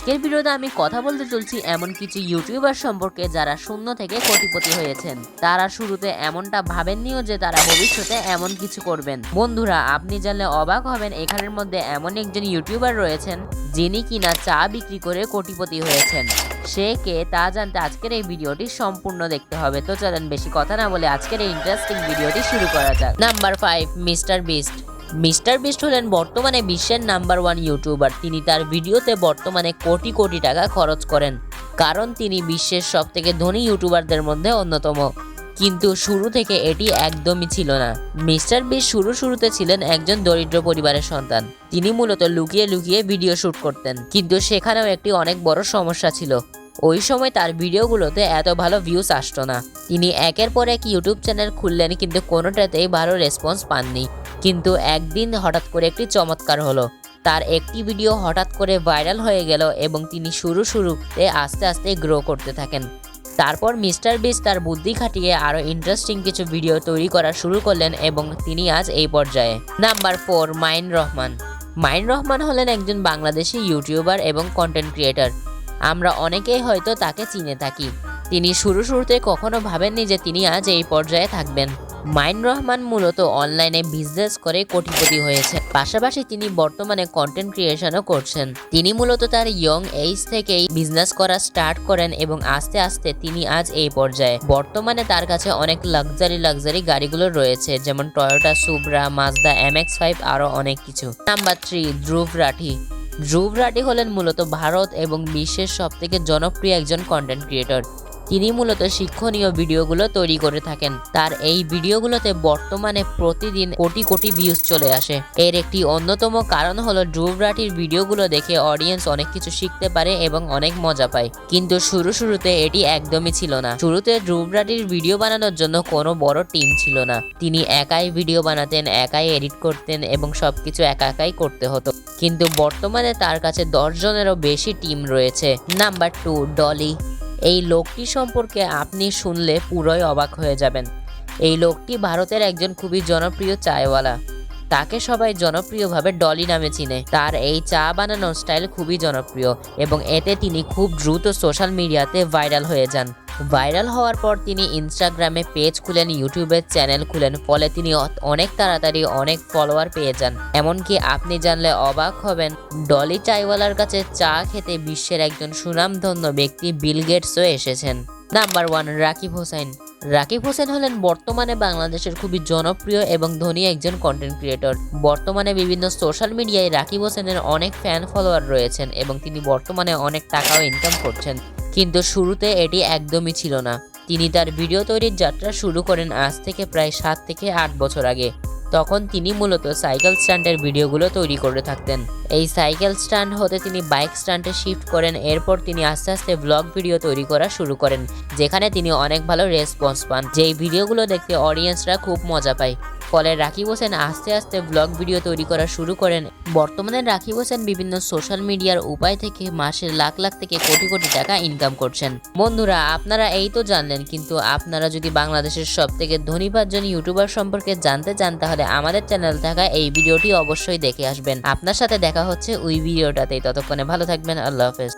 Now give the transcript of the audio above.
আজকের ভিডিওতে আমি কথা বলতে চলছি এমন কিছু ইউটিউবার সম্পর্কে যারা শূন্য থেকে কোটিপতি হয়েছেন। তারা শুরুতে এমনটা ভাবেননিও যে তারা ভবিষ্যতে এমন কিছু করবেন। বন্ধুরা, আপনি জানলে অবাক হবেন, এখানের মধ্যে এমন একজন ইউটিউবার রয়েছেন যিনি কিনা চা বিক্রি করে কোটিপতি হয়েছেন। সে কে তা জানতে আজকের এই ভিডিওটি সম্পূর্ণ দেখতে হবে। তো চলেন বেশি কথা না বলে আজকের এই ইন্টারেস্টিং ভিডিওটি শুরু করা যাক। Number 5, mister beast. Mister beast হলেন বর্তমানে বিশ্বের নাম্বার 1 ইউটিউবার। তিনি তার ভিডিওতে বর্তমানে কোটি কোটি টাকা খরচ করেন, কারণ তিনি বিশ্বের সবথেকে ধনী ইউটিউবারদের মধ্যে অন্যতম। কিন্তু শুরু থেকে এটি একদমই ছিল না। মিস্টার বিস্ট শুরুতে ছিলেন একজন দরিদ্র পরিবারের সন্তান। তিনি মূলত লুকিয়ে লুকিয়ে ভিডিও শুট করতেন, কিন্তু সেখানেও একটি অনেক বড় সমস্যা ছিল। ওই সময় তার ভিডিওগুলোতে এত ভালো ভিউজ আসতো না। তিনি একের পর এক ইউটিউব চ্যানেল খুললেন, কিন্তু কোনোটাতেই ভালো রেসপন্স পাননি। কিন্তু একদিন হঠাৎ করে একটি চমৎকার হলো। তার একটি ভিডিও হঠাৎ করে ভাইরাল হয়ে গেল এবং তিনি শুরুতে আস্তে আস্তে গ্রো করতে থাকেন। তারপর মিস্টার বিস্ট তার বুদ্ধি খাটিয়ে আরও ইন্টারেস্টিং কিছু ভিডিও তৈরি করা শুরু করলেন এবং তিনি আজ এই পর্যায়ে। Number 4, mine Rahman. Mine Rahman হলেন একজন বাংলাদেশি ইউটিউবার এবং কন্টেন্ট ক্রিয়েটর। আমরা অনেকেই হয়তো তাকে চিনে থাকি। তিনি শুরুতে কখনো ভাবেননি যে তিনি আজ এই পর্যায়ে থাকবেন। মাইন রহমান মূলত অনলাইনে বিজনেস করে কোটিপতি হয়েছে। পাশাপাশি তিনি বর্তমানে কন্টেন্ট ক্রিয়েশনও করছেন। তিনি মূলত তার ইয়ং এজ থেকেই বিজনেস করা স্টার্ট করেন এবং আস্তে আস্তে তিনি আজ এই পর্যায়ে। বর্তমানে তার কাছে অনেক লাক্সারি গাড়িগুলো রয়েছে, যেমন টয়োটা সুব্রা, মাজদা MX-5, আরও অনেক কিছু। নাম্বার 3, ধ্রুব রাঠি। ধ্রুব রাঠি হলেন মূলত ভারত এবং বিশ্বের সবথেকে জনপ্রিয় একজন কন্টেন্ট ক্রিয়েটর। তিনি মূলত শিক্ষণীয় ভিডিওগুলো তৈরি করে থাকেন। তার এই ভিডিওগুলোতে বর্তমানে প্রতিদিন কোটি কোটি ভিউজ চলে আসে। এর একটি অন্যতম কারণ হলো ধ্রুব রাঠির ভিডিওগুলো দেখে অডিয়েন্স অনেক কিছু শিখতে পারে এবং অনেক মজা পায়। কিন্তু শুরুতে এটি একদমই ছিল না। শুরুতে ধ্রুব রাঠির ভিডিও বানানোর জন্য কোনো বড় টিম ছিল না। তিনি একাই ভিডিও বানাতেন, একাই এডিট করতেন এবং সবকিছু একাই করতে হতো। কিন্তু বর্তমানে তার কাছে 10 জনেরও বেশি টিম রয়েছে। নাম্বার 2, ডলি। এই লোকটি সম্পর্কে আপনি শুনলে পুরোই অবাক হয়ে যাবেন। এই লোকটি ভারতের একজন খুবই জনপ্রিয় চায়ওয়ালা। তাকে সবাই জনপ্রিয়ভাবে ডলি নামে চিনে। তার এই চা বানানোর স্টাইল খুবই জনপ্রিয় এবং এতে তিনি খুব দ্রুত সোশ্যাল মিডিয়াতে ভাইরাল হয়ে যান। ভাইরাল হওয়ার পর তিনি ইনস্টাগ্রামে পেজ খুলেন, ইউটিউবের চ্যানেল খুলেন, ফলে তিনি অনেক তাড়াতাড়ি অনেক ফলোয়ার পেয়ে যান। এমনকি আপনি জানলে অবাক হবেন, ডলি চাইওয়ালার কাছে চা খেতে বিশ্বের একজন সুনামধন্য ব্যক্তি বিল গেটসও এসেছেন। নাম্বার 1, রাকিব হোসেন। রাকিব হোসেন হলেন বর্তমানে বাংলাদেশের খুবই জনপ্রিয় এবং ধনী একজন কন্টেন্ট ক্রিয়েটর। বর্তমানে বিভিন্ন সোশ্যাল মিডিয়ায় রাকিব হোসেনের অনেক ফ্যান ফলোয়ার রয়েছেন এবং তিনি বর্তমানে অনেক টাকাও ইনকাম করছেন। কিন্তু শুরুতে এটি একদমই ছিল না। তিনি তার ভিডিও তৈরির যাত্রা শুরু করেন আজ থেকে প্রায় 7 থেকে 8 বছর আগে। তখন তিনি মূলত সাইকেল স্ট্যান্ডের ভিডিওগুলো তৈরি করে থাকতেন। এই সাইকেল স্ট্যান্ড হতে তিনি বাইক স্ট্যান্ডে শিফট করেন। এরপর তিনি আস্তে আস্তে ব্লগ ভিডিও তৈরি করা শুরু করেন, যেখানে তিনি অনেক ভালো রেসপন্স পান। যেই ভিডিওগুলো দেখতে অডিয়েন্সরা খুব মজা পায়। ফলে রাকিব হোসেন আস্তে আস্তে ব্লগ ভিডিও তৈরি করা শুরু করেন। বর্তমানে রাকিব হোসেন বিভিন্ন সোশ্যাল মিডিয়ার উপায় থেকে মাসের লাখ থেকে কোটি কোটি টাকা ইনকাম করছেন। বন্ধুরা, আপনারা এই তো জানলেন, কিন্তু আপনারা যদি বাংলাদেশের সবথেকে ধনী 5 জন ইউটিউবার সম্পর্কে জানতে চান, তাহলে আমাদের চ্যানেল থাকা এই ভিডিওটি অবশ্যই দেখে আসবেন। আপনার সাথে দেখা হচ্ছে ওই ভিডিওটাতেই। ততক্ষণে ভালো থাকবেন। আল্লাহ হাফেজ।